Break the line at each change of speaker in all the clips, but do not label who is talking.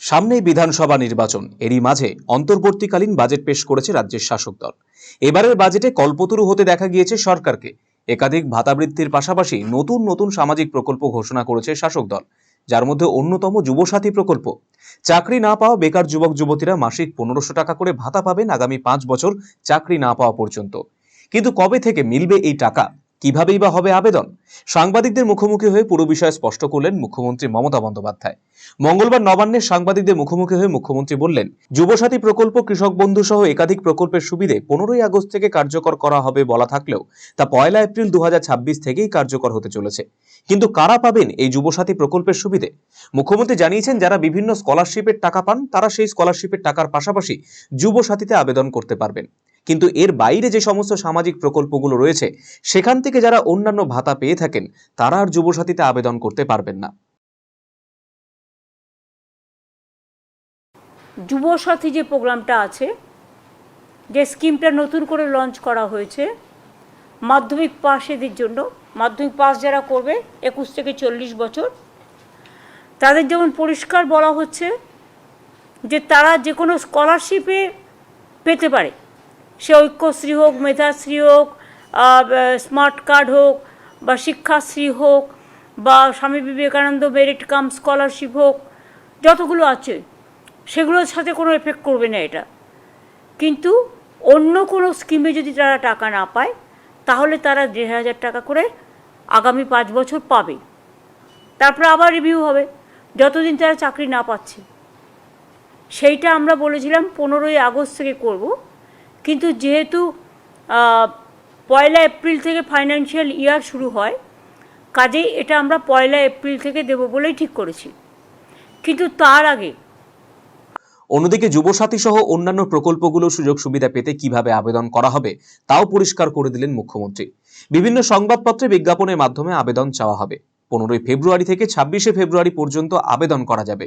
সামনেই বিধানসভা নির্বাচন, এরই মাঝে অন্তর্বর্তীকালীন বাজেট পেশ করেছে রাজ্যের শাসক দল। এবারের বাজেটে কল্পতরু হতে দেখা গিয়েছে সরকারকে। একাধিক ভাতা বৃদ্ধির পাশাপাশি নতুন নতুন সামাজিক প্রকল্প ঘোষণা করেছে শাসক দল, যার মধ্যে অন্যতম যুবসাথী প্রকল্প। চাকরি না পাওয়া বেকার যুবক যুবতীরা মাসিক 1500 টাকা করে ভাতা পাবেন আগামী 5 বছর চাকরি না পাওয়া পর্যন্ত। কিন্তু কবে থেকে মিলবে এই টাকা, কিভাবেই বা হবে আবেদন? সাংবাদিকদের মুখোমুখি হয়ে পুরো বিষয় স্পষ্ট করলেন মুখ্যমন্ত্রী মমতা বন্দ্যোপাধ্যায়। মঙ্গলবার নবান্নে সাংবাদিকদের মুখোমুখি হয়ে মুখ্যমন্ত্রী বললেন, যুবসাথী প্রকল্প, কৃষক বন্ধু সহ একাধিক প্রকল্পের সুবিধে 15ই আগস্ট থেকে কার্যকর করা হবে বলা থাকলেও তা 1 এপ্রিল 2026 থেকেই কার্যকর হতে চলেছে। কিন্তু কারা পাবেন এই যুবসাথী প্রকল্পের সুবিধে? মুখ্যমন্ত্রী জানিয়েছেন, যারা বিভিন্ন স্কলারশিপের টাকা পান তারা সেই স্কলারশিপের টাকার পাশাপাশি যুবসাথীতে আবেদন করতে পারবেন। কিন্তু এর বাইরে যে সমস্ত সামাজিক প্রকল্পগুলো রয়েছে সেখান থেকে যারা অন্যান্য ভাতা পেয়ে থাকেন তারা আর যুবসাথীতে আবেদন করতে পারবেন না।
যুবসাথী যে প্রোগ্রামটা আছে, যে স্কিমটা নতুন করে লঞ্চ করা হয়েছে মাধ্যমিক পাশেদের জন্য, মাধ্যমিক পাস যারা করবে 21 থেকে 40 বছর, তাদের যেমন পরিষ্কার বলা হচ্ছে যে তারা যে কোনো স্কলারশিপে পেতে পারে, সে ঐক্যশ্রী হোক, মেধাশ্রী হোক, স্মার্ট কার্ড হোক, বা শিক্ষাশ্রী হোক, বা Swami Vivekananda merit cum scholarship হোক, যতগুলো আছে সেগুলোর সাথে কোনো এফেক্ট করবে না এটা। কিন্তু অন্য কোনো স্কিমে যদি তারা টাকা না পায় তাহলে তারা 1,500 টাকা করে আগামী 5 বছর পাবে। তারপরে আবার রিভিউ হবে যতদিন তারা চাকরি না পাচ্ছে। সেইটা আমরা বলেছিলাম 15ই আগস্ট থেকে করব, কিন্তু যেহেতু 1 এপ্রিল থেকে ফাইন্যান্সিয়াল ইয়ার শুরু হয়, কাজেই এটা আমরা 1 এপ্রিল থেকে দেব বলেই ঠিক করেছি। কিন্তু তার আগে
অন্যদিকে যুবসাথী সহ অন্যান্য প্রকল্পগুলো সুযোগ সুবিধা পেতে কিভাবে আবেদন করা হবে তাও পরিষ্কার করে দিলেন মুখ্যমন্ত্রী। বিভিন্ন সংবাদপত্রে বিজ্ঞাপনের মাধ্যমে আবেদন চাওয়া হবে। 15ই ফেব্রুয়ারি থেকে 26শে ফেব্রুয়ারি পর্যন্ত আবেদন করা যাবে।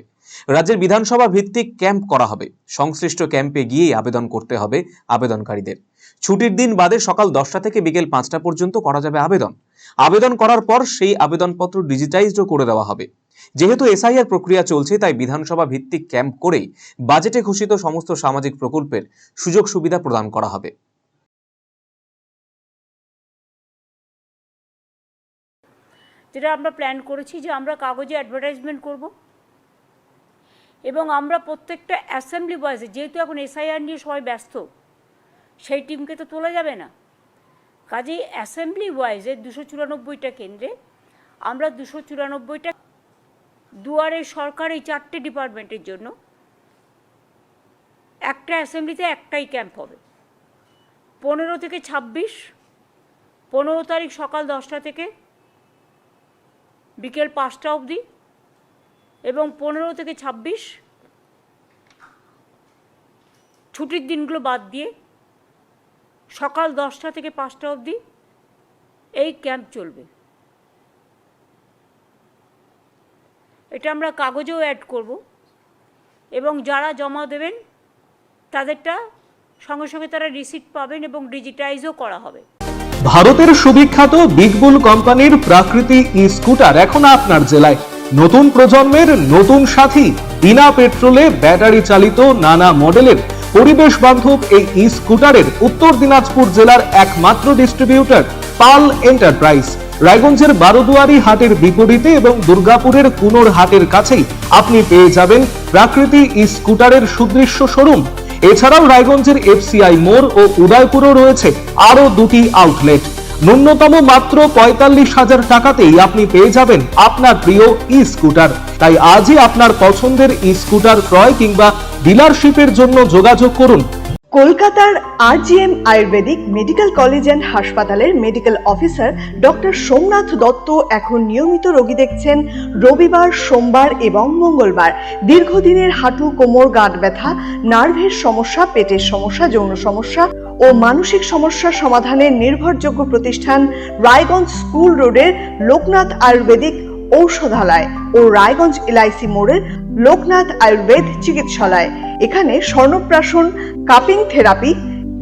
রাজ্যের বিধানসভা ভিত্তিক ক্যাম্প করা হবে। সংশ্লিষ্ট ক্যাম্পে গিয়েই আবেদন করতে হবে আবেদনকারীদের। ছুটির দিন বাদে সকাল 10টা থেকে বিকেল 5টা পর্যন্ত করা যাবে আবেদন। আবেদন করার পর সেই আবেদনপত্র ডিজিটাইজড করে দেওয়া হবে। যেহেতু এসআইআর প্রক্রিয়া চলছে, তাই বিধানসভা ভিত্তিক ক্যাম্প করেই বাজেটে ঘোষিত সমস্ত সামাজিক প্রকল্পের সুযোগ সুবিধা প্রদান করা হবে।
যেটা আমরা প্ল্যান করেছি যে আমরা কাগজে অ্যাডভার্টাইজমেন্ট করব, এবং আমরা প্রত্যেকটা অ্যাসেম্বলি বয়েসে, যেহেতু এখন এসআইআর নিয়ে সবাই ব্যস্ত, সেই টিমকে তো তোলা যাবে না, কাজেই অ্যাসেম্বলি ওয়াইজে 294টা কেন্দ্রে আমরা 294টা দুয়ারে সরকার এই 4টে ডিপার্টমেন্টের জন্য একটা অ্যাসেম্বলিতে একটাই ক্যাম্প হবে। 15 থেকে 26, 15 তারিখ সকাল 10টা থেকে বিকেল 5টা অবধি, এবং 15 থেকে 26 ছুটির দিনগুলো বাদ দিয়ে সকাল 10টা থেকে 5টা অবধি এই ক্যাম্প চলবে। এটা আমরা কাগজেও অ্যাড করব, এবং যারা জমা দেবেন তাদেরটা সঙ্গে সঙ্গে তারা রিসিট পাবেন এবং ডিজিটাইজও করা হবে।
ভারতের সুবিখ্যাত বিগ বুল কোম্পানির প্রাকৃতিক ই স্কুটার এখন আপনার জেলায়। নতুন প্রজন্মের নতুন সাথী, বিনা পেট্রোলে ব্যাটারি চালিত নানা মডেলের পরিবেশ বান্ধব এই ই স্কুটারের উত্তর দিনাজপুর জেলার একমাত্র ডিস্ট্রিবিউটর পাল এন্টারপ্রাইজ। রায়গঞ্জের বারোদুয়ারি হাটের বিপরীতে এবং দুর্গাপুরের কুনোর হাটের কাছেই আপনি পেয়ে যাবেন প্রাকৃতিক ই স্কুটারের সুদৃশ্য শোরুম। এছাড়াও রায়গঞ্জের এফসিআই মোড় ও উদয়পুরও রয়েছে আরো 2টি আউটলেট। ন্যূনতম মাত্র 45,000 টাকাতেই আপনি পেয়ে যাবেন আপনার প্রিয় ই স্কুটার। তাই আজই আপনার পছন্দের ই স্কুটার ক্রয় কিংবা ডিলারশিপের জন্য যোগাযোগ করুন।
কলকাতার RGM Ayurvedic medical college and হাসপাতালের medical officer doctor Somnath Dutta এখন নিয়মিত রোগী দেখছেন রবিবার, সোমবার এবং মঙ্গলবার। দীর্ঘদিনের হাঁটু, কোমর, গাঁট ব্যথা, নার্ভের সমস্যা, পেটের সমস্যা, যৌন সমস্যা ও মানসিক সমস্যার সমাধানের নির্ভরযোগ্য প্রতিষ্ঠান রায়গঞ্জ স্কুল রোডের লোকনাথ আয়ুর্বেদিক ঔষধালয় ও রায়গঞ্জ এলআইসি মোড়ের লোকনাথ আয়ুর্বেদ চিকিৎসালয়। এখানে স্বর্ণপ্রাশন, কাপিং থেরাপি,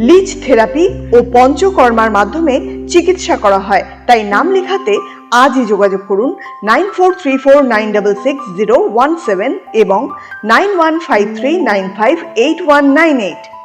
লিচ থেরাপি ও পঞ্চকর্মার মাধ্যমে চিকিৎসা করা হয়। তাই নাম লেখাতে আজই যোগাযোগ করুন 9434966017 এবং 9153958198।